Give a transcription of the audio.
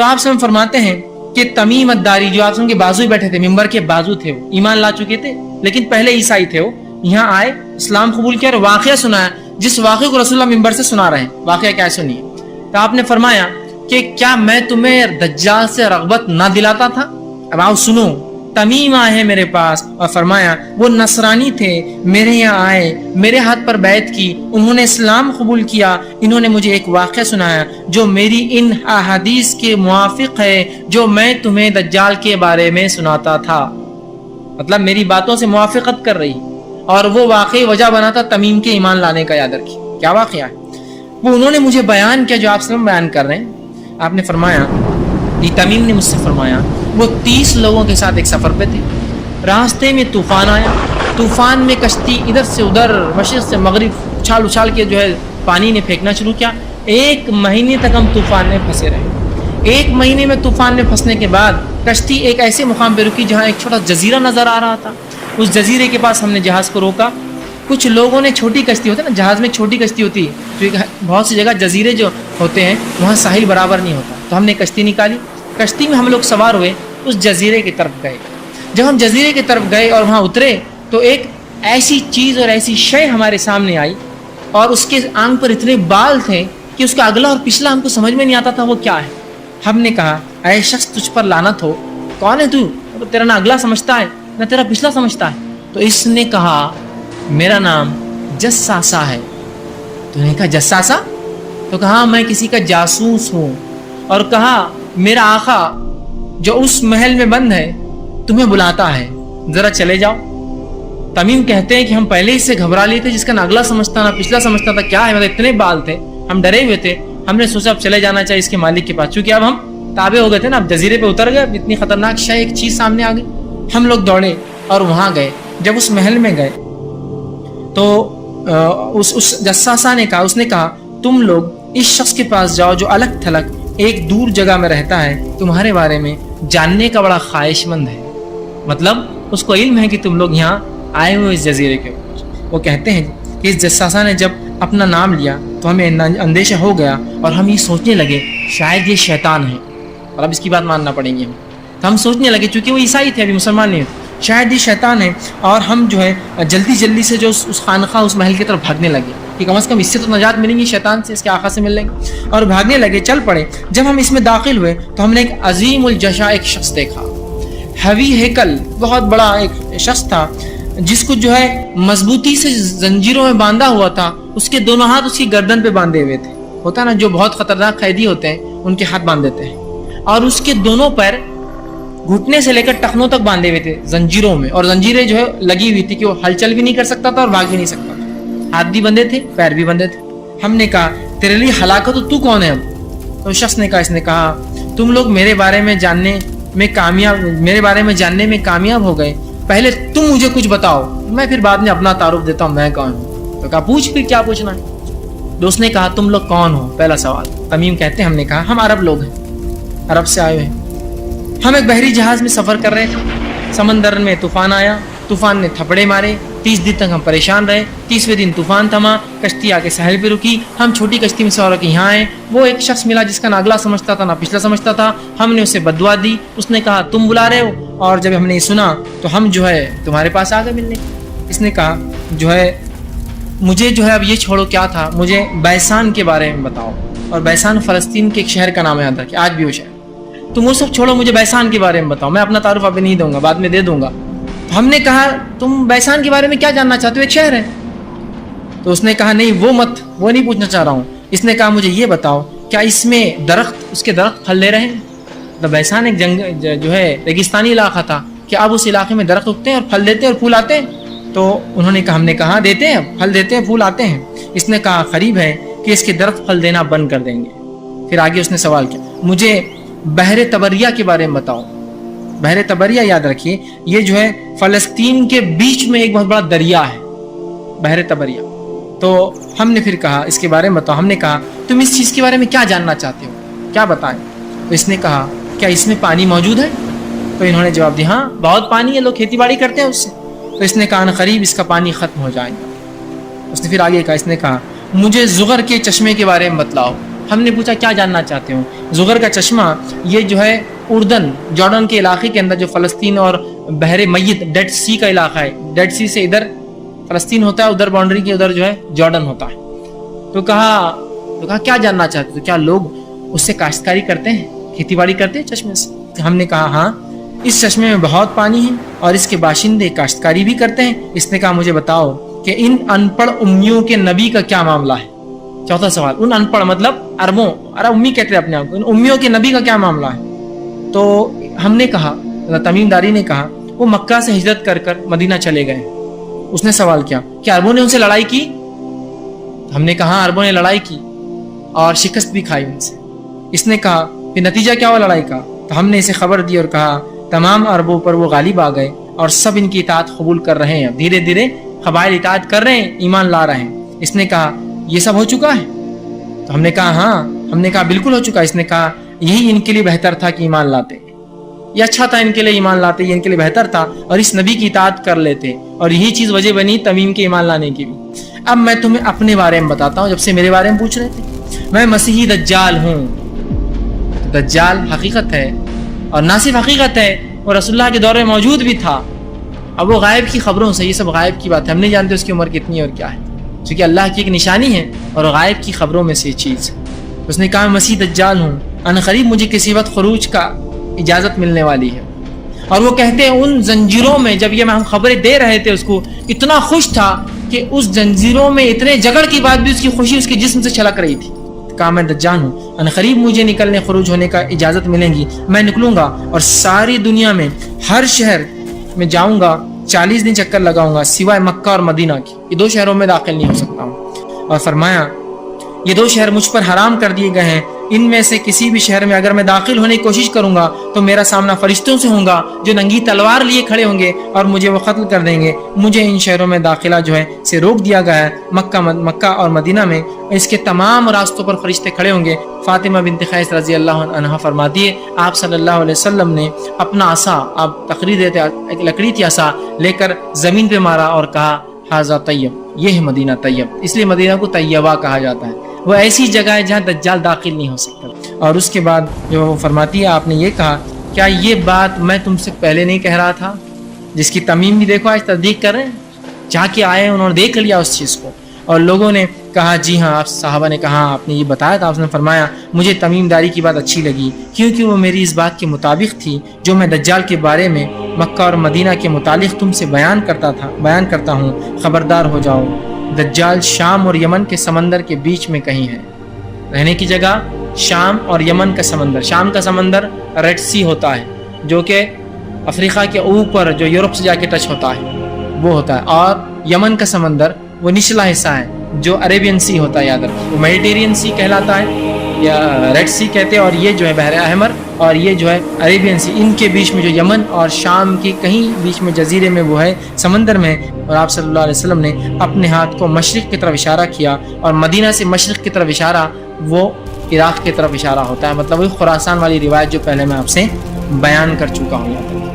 تو آپ سے فرماتے ہیں کہ تمیم الداری جو آپ کے بازو بیٹھے تھے، ممبر کے بازو تھے، وہ ایمان لا چکے تھے لیکن پہلے عیسائی تھے، وہ یہاں آئے، اسلام قبول کیا اور واقعہ سنایا، جس واقعے کو رسول اللہ ممبر سے سنا رہے ہیں۔ واقعہ کیا سنیے۔ تو آپ نے فرمایا کہ کیا میں تمہیں دجال سے رغبت نہ دلاتا تھا؟ اب آؤ سنو۔ تمیم آئے ہیں میرے پاس اور فرمایا وہ نصرانی تھے، میرے یہاں آئے، میرے ہاتھ پر بیعت کی، انہوں نے اسلام قبول کیا، انہوں نے مجھے ایک واقعہ سنایا جو میری ان احادیث کے موافق ہے جو میں تمہیں دجال کے بارے میں سناتا تھا۔ مطلب میری باتوں سے موافقت کر رہی، اور وہ واقعی وجہ بنا تھا تمیم کے ایمان لانے کا۔ یاد رکھیے کیا واقعہ ہے وہ انہوں نے مجھے بیان کیا جو آپ سے بیان کر رہے ہیں۔ آپ نے فرمایا، یہ تمیم نے مجھ سے فرمایا، وہ 30 لوگوں کے ساتھ ایک سفر پہ تھے، راستے میں طوفان آیا، طوفان میں کشتی ادھر سے ادھر، مشرق سے مغرب اچھال اچھال کے جو ہے پانی نے پھینکنا شروع کیا۔ 1 مہینے تک ہم طوفان میں پھنسے رہے۔ 1 مہینے میں طوفان میں پھنسنے کے بعد کشتی ایک ایسے مقام پہ رکی جہاں ایک چھوٹا جزیرہ نظر آ رہا تھا۔ اس جزیرے کے پاس ہم نے جہاز کو روکا۔ کچھ لوگوں نے چھوٹی کشتی ہوتی ہے نا، جہاز میں چھوٹی کشتی ہوتی ہے، جو بہت سی جگہ جزیرے جو ہوتے ہیں وہاں ساحل برابر نہیں ہوتا، تو ہم نے کشتی نکالی، کشتی میں ہم لوگ سوار ہوئے، اس جزیرے کی طرف گئے۔ جب ہم جزیرے کی طرف گئے اور وہاں اترے تو ایک ایسی چیز اور ایسی شے ہمارے سامنے آئی، اور اس کے آنکھ پر اتنے بال تھے کہ اس کا اگلا اور پچھلا ہم کو سمجھ میں نہیں آتا تھا وہ کیا ہے۔ ہم نے کہا اے شخص تجھ پر لعنت ہو، کون ہے تو؟ تیرا نہ اگلا سمجھتا ہے نہ تیرا پچھلا سمجھتا ہے۔ تو اس نے کہا میرا نام جساسا ہے۔ تو نے کہا جساسا؟ تو کہا میں کسی کا جاسوس ہوں، اور کہا میرا آقا جو اس محل میں بند ہے تمہیں بلاتا ہے، ذرا چلے جاؤ۔ تمیم کہتے ہیں کہ ہم پہلے اس سے گھبرا لیے تھے، جس کا نہ اگلا سمجھتا نہ پچھلا سمجھتا تھا کیا ہے، مطلب اتنے بال تھے، ہم ڈرے ہوئے تھے۔ ہم نے سوچا اب چلے جانا چاہیے اس کے مالک کے پاس، چونکہ اب ہم تابع ہو گئے تھے نا، اب جزیرے پہ اتر گئے، اب اتنی خطرناک شے ایک چیز سامنے آ گئی۔ ہم لوگ دوڑے اور وہاں گئے۔ جب اس محل میں گئے تو اس جساسا نے کہا، اس نے کہا تم لوگ اس شخص کے پاس جاؤ جو الگ تھلگ ایک دور جگہ میں رہتا ہے، تمہارے بارے میں جاننے کا بڑا خواہش مند ہے، مطلب اس کو علم ہے کہ تم لوگ یہاں آئے ہوئے اس جزیرے کے اوپر۔ وہ کہتے ہیں کہ اس جساسا نے جب اپنا نام لیا تو ہمیں اندیشہ ہو گیا، اور ہم یہ سوچنے لگے شاید یہ شیطان ہے، اور اب اس کی بات ماننا پڑیں گی ہمیں۔ تو ہم سوچنے لگے، چونکہ وہ عیسائی تھے، ابھی مسلمان نہیں تھے، شاید یہ شیطان ہے، اور ہم جو ہے جلدی جلدی سے جو اس خانقاہ اس محل کی طرف بھاگنے لگے کہ کم از کم اس سے تو نجات ملیں گی، شیطان سے، اس کے آقا سے مل لیں گے، اور بھاگنے لگے، چل پڑے۔ جب ہم اس میں داخل ہوئے تو ہم نے ایک عظیم الجشا ایک شخص دیکھا، ہوی ہیکل، بہت بڑا ایک شخص تھا، جس کو جو ہے مضبوطی سے زنجیروں میں باندھا ہوا تھا، اس کے دونوں ہاتھ اس کی گردن پہ باندھے ہوئے تھے، ہوتا نا جو بہت خطرناک قیدی ہوتے ہیں ان کے ہاتھ باندھ دیتے ہیں، اور اس کے دونوں پیر گھٹنے سے لے کر ٹخنوں تک باندھے ہوئے تھے زنجیروں میں، اور زنجیریں جو ہے لگی ہوئی تھی کہ وہ ہلچل بھی نہیں کر سکتا تھا اور بھاگ بھی نہیں سکتا تھا، ہاتھ بھی بندھے تھے پیر بھی بندھے تھے۔ ہم نے کہا تیرے لیے ہلاکت تو کون ہے اب؟ تو اس شخص نے کہا، اس نے کہا تم لوگ میرے بارے میں جاننے میں کامیاب ہو گئے، پہلے تم مجھے کچھ بتاؤ، میں پھر بعد میں اپنا تعارف دیتا ہوں میں کون ہوں۔ تو کہا پوچھ پھر کیا پوچھنا ہے۔ تو اس نے کہا تم لوگ کون ہو؟ پہلا سوال۔ تمیم کہتے ہیں ہم نے کہا ہم عرب لوگ ہیں، عرب سے آئے ہوئے ہیں، ہم ایک بحری جہاز میں سفر کر رہے تھے، سمندر میں طوفان آیا، طوفان نے تھپڑے مارے، 30 دن تک ہم پریشان رہے، 30ویں دن طوفان تھما، کشتی آ کے ساحل پہ رکی، ہم چھوٹی کشتی میں سوار ہو کے یہاں آئے، وہ ایک شخص ملا جس کا نہ اگلا سمجھتا تھا نہ پچھلا سمجھتا تھا، ہم نے اسے بددعا دی، اس نے کہا تم بلا رہے ہو، اور جب ہم نے یہ سنا تو ہم جو ہے تمہارے پاس آ گئے ملنے۔ اس نے کہا جو ہے مجھے جو ہے اب یہ چھوڑو کیا تھا، مجھے بیسان کے بارے میں بتاؤ، اور بیسان فلسطین کے ایک شہر کا نام یاد رکھیں، آج بھی وہ شہر، تم وہ سب چھوڑو، مجھے بیسان کے بارے میں بتاؤ، میں اپنا تعارف ابھی نہیں دوں گا، بعد میں دے دوں گا۔ تو ہم نے کہا تم بیسان کے بارے میں کیا جاننا چاہتے ہو، ایک شہر ہے؟ تو اس نے کہا نہیں وہ نہیں پوچھنا چاہ رہا ہوں۔ اس نے کہا مجھے یہ بتاؤ کیا اس میں اس کے درخت پھل دے رہے ہیں؟ تو بیسان ایک جو ہے ریگستانی علاقہ تھا، کہ اب اس علاقے میں درخت اگتے ہیں اور پھل دیتے ہیں اور پھول آتے ہیں؟ تو انہوں نے کہا، ہم نے کہا دیتے ہیں، پھل دیتے ہیں، پھول آتے ہیں۔ اس نے کہا قریب ہے کہ اس کے درخت پھل دینا بند کر دیں گے۔ پھر آگے اس نے سوال کیا، مجھے بحر طبریہ کے بارے میں بتاؤ۔ بحر طبریہ یاد رکھیے یہ جو ہے فلسطین کے بیچ میں ایک بہت بڑا دریا ہے، بحر طبریہ۔ تو ہم نے پھر کہا اس کے بارے میں بتاؤ۔ ہم نے کہا تم اس چیز کے بارے میں کیا جاننا چاہتے ہو، کیا بتائیں؟ تو اس نے کہا کیا اس میں پانی موجود ہے؟ تو انہوں نے جواب دیا ہاں بہت پانی ہے، لوگ کھیتی باڑی کرتے ہیں اس سے۔ تو اس نے کہا نا قریب اس کا پانی ختم ہو جائے گا۔ اس نے پھر آگے کہا، اس نے کہا مجھے زغر کے چشمے کے بارے میں بتلاؤ، ہم نے پوچھا کیا جاننا چاہتے ہو؟ زغر کا چشمہ یہ جو ہے اردن جارڈن کے علاقے کے اندر جو فلسطین اور بحر میت ڈیڈ سی کا علاقہ ہے، ڈیڈ سی سے ادھر فلسطین ہوتا ہے، ادھر باؤنڈری کے ادھر جو ہے جارڈن ہوتا ہے. تو کہا کیا جاننا چاہتے ہو؟ کیا لوگ اس سے کاشتکاری کرتے ہیں، کھیتی باڑی کرتے ہیں چشمے سے؟ ہم نے کہا ہاں، اس چشمے میں بہت پانی ہے اور اس کے باشندے کاشتکاری بھی کرتے ہیں. اس نے کہا مجھے بتاؤ کہ ان ان پڑھ امیوں کے نبی کا کیا معاملہ ہے؟ چوتھا سوال، ان ان پڑھ مطلب عرب امی کہتے ہیں اپنے آپ کو، ان امیوں کے نبی کا کیا معاملہ ہے؟ تو ہم نے کہا، تمیم داری نے کہا وہ مکہ سے ہجرت کر کر مدینہ چلے گئے. اس نے سوال کیا کہ عربوں نے ان سے لڑائی کی؟ ہم نے کہا عربوں نے لڑائی کی اور شکست بھی کھائی ان سے. اس نے کہا پھر نتیجہ کیا ہوا لڑائی کا؟ تو ہم نے اسے خبر دی اور کہا تمام عربوں پر وہ غالب آ گئے اور سب ان کی اطاعت قبول کر رہے ہیں، دھیرے دھیرے قبائل اطاعت کر رہے ہیں، ایمان لا رہے ہیں. اس نے کہا یہ سب ہو چکا ہے؟ تو ہم نے کہا ہاں. ہم نے کہا بالکل ہو چکا. اس نے کہا یہی ان کے لیے بہتر تھا کہ ایمان لاتے، یہ اچھا تھا ان کے لیے ایمان لاتے، یہ ان کے لیے بہتر تھا اور اس نبی کی اطاعت کر لیتے، اور یہی چیز وجہ بنی تمیم کے ایمان لانے کی بھی. اب میں تمہیں اپنے بارے میں بتاتا ہوں، جب سے میرے بارے میں پوچھ رہے تھے. میں مسیحی دجال ہوں. دجال حقیقت ہے، اور نہ صرف حقیقت ہے، وہ رسول اللہ کے دور میں موجود بھی تھا. اب وہ غائب کی خبروں سے، یہ سب غائب کی بات ہے، ہم نہیں جانتے اس کی عمر کتنی ہے اور کیا ہے، کیونکہ اللہ کی ایک نشانی ہے اور غائب کی خبروں میں سے یہ چیز. اس نے کہا میں مسیح دجال ہوں، ان قریب مجھے کسی وقت خروج کا اجازت ملنے والی ہے. اور وہ کہتے ہیں ان زنجیروں میں، جب یہ ہم خبریں دے رہے تھے اس کو اتنا خوش تھا کہ اس زنجیروں میں اتنے جگڑ کی بعد بھی اس کی خوشی اس کے جسم سے چھلک رہی تھی. کہا میں دجال ہوں، ان قریب مجھے نکلنے خروج ہونے کا اجازت ملیں گی، میں نکلوں گا اور ساری دنیا میں ہر شہر میں جاؤں گا، 40 دن چکر لگاؤں گا سوائے مکہ اور مدینہ کی. یہ 2 شہروں میں داخل نہیں ہو سکتا ہوں. اور فرمایا یہ 2 شہر مجھ پر حرام کر دیے گئے ہیں، ان میں سے کسی بھی شہر میں اگر میں داخل ہونے کی کوشش کروں گا تو میرا سامنا فرشتوں سے ہوگا جو ننگی تلوار لیے کھڑے ہوں گے اور مجھے وہ قتل کر دیں گے. مجھے ان شہروں میں داخلہ جو ہے سے روک دیا گیا ہے. مکہ اور مدینہ میں اس کے تمام راستوں پر فرشتے کھڑے ہوں گے. فاطمہ بنت قیس رضی اللہ عنہا فرماتی ہے آپ صلی اللہ علیہ وسلم نے اپنا عصا، آپ تقریر دیتے، ایک لکڑی تھی عصا، لے کر زمین پہ مارا اور کہا ھذا طیب، یہ ہے مدینہ طیب. اس لیے مدینہ کو طیبہ کہا جاتا ہے. وہ ایسی جگہ ہے جہاں دجال داخل نہیں ہو سکتا. اور اس کے بعد جو وہ فرماتی ہے آپ نے یہ کہا کیا یہ بات میں تم سے پہلے نہیں کہہ رہا تھا؟ جس کی تمیم بھی دیکھو آج تصدیق کر رہے ہیں، جا کے آئے انہوں نے دیکھ لیا اس چیز کو. اور لوگوں نے کہا جی ہاں، آپ صحابہ نے کہا آپ نے یہ بتایا تھا. آپ نے فرمایا مجھے تمیم داری کی بات اچھی لگی کیونکہ وہ میری اس بات کے مطابق تھی جو میں دجال کے بارے میں مکہ اور مدینہ کے متعلق تم سے بیان کرتا ہوں. خبردار ہو جاؤ، دجال شام اور یمن کے سمندر کے بیچ میں کہیں ہے. رہنے کی جگہ شام اور یمن کا سمندر. شام کا سمندر ریڈ سی ہوتا ہے جو کہ افریقہ کے اوپر جو یورپ سے جا کے ٹچ ہوتا ہے وہ ہوتا ہے، اور یمن کا سمندر وہ نچلا حصہ ہے جو عربین سی ہوتا ہے. یاد رکھو وہ میڈیٹرین سی کہلاتا ہے یا ریڈ سی کہتے ہیں، اور یہ جو ہے بحر احمر اور یہ جو ہے عربین سی، ان کے بیچ میں جو یمن اور شام کی کہیں بیچ میں جزیرے میں وہ ہے سمندر میں. اور آپ صلی اللہ علیہ وسلم نے اپنے ہاتھ کو مشرق کی طرف اشارہ کیا، اور مدینہ سے مشرق کی طرف اشارہ وہ عراق کی طرف اشارہ ہوتا ہے، مطلب وہ خراسان والی روایت جو پہلے میں آپ سے بیان کر چکا ہوں.